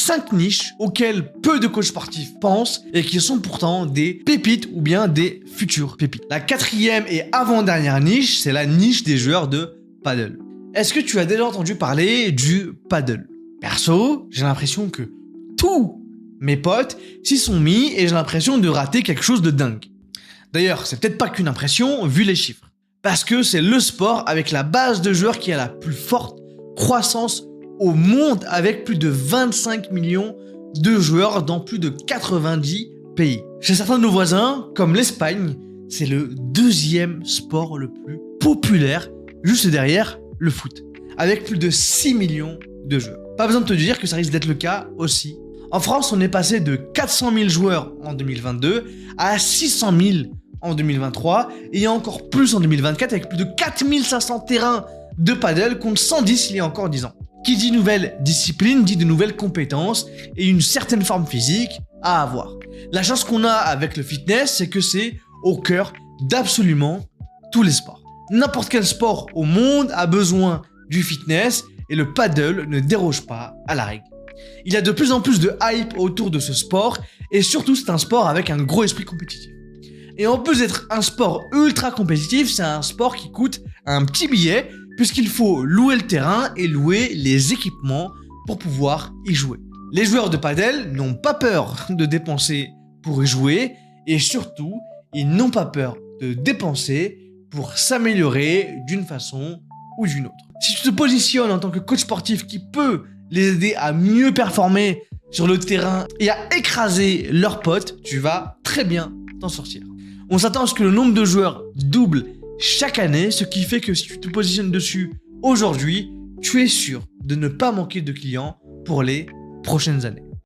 5 niches auxquelles peu de coachs sportifs pensent et qui sont pourtant des pépites ou bien des futures pépites. La 4e et avant-dernière niche, c'est la niche des joueurs de paddle. Est-ce que tu as déjà entendu parler du paddle? Perso, j'ai l'impression que tous mes potes s'y sont mis et j'ai l'impression de rater quelque chose de dingue. D'ailleurs, c'est peut-être pas qu'une impression vu les chiffres. Parce que c'est le sport avec la base de joueurs qui a la plus forte croissance au monde avec plus de 25 millions de joueurs dans plus de 90 pays. Chez certains de nos voisins, comme l'Espagne, c'est le 2e sport le plus populaire, juste derrière le foot, avec plus de 6 millions de joueurs. Pas besoin de te dire que ça risque d'être le cas aussi. En France, on est passé de 400 000 joueurs en 2022 à 600 000 en 2023 et encore plus en 2024 avec plus de 4500 terrains de paddle contre 110 il y a encore 10 ans. Qui dit nouvelle discipline dit de nouvelles compétences et une certaine forme physique à avoir. La chance qu'on a avec le fitness, c'est que c'est au cœur d'absolument tous les sports. N'importe quel sport au monde a besoin du fitness et le paddle ne déroge pas à la règle. Il y a de plus en plus de hype autour de ce sport et surtout c'est un sport avec un gros esprit compétitif. Et en plus d'être un sport ultra compétitif, c'est un sport qui coûte un petit billet puisqu'il faut louer le terrain et louer les équipements pour pouvoir y jouer. Les joueurs de paddle n'ont pas peur de dépenser pour y jouer et surtout, ils n'ont pas peur de dépenser pour s'améliorer d'une façon ou d'une autre. Si tu te positionnes en tant que coach sportif qui peut les aider à mieux performer sur le terrain et à écraser leurs potes, tu vas très bien t'en sortir. On s'attend à ce que le nombre de joueurs double chaque année, ce qui fait que si tu te positionnes dessus aujourd'hui, tu es sûr de ne pas manquer de clients pour les prochaines années.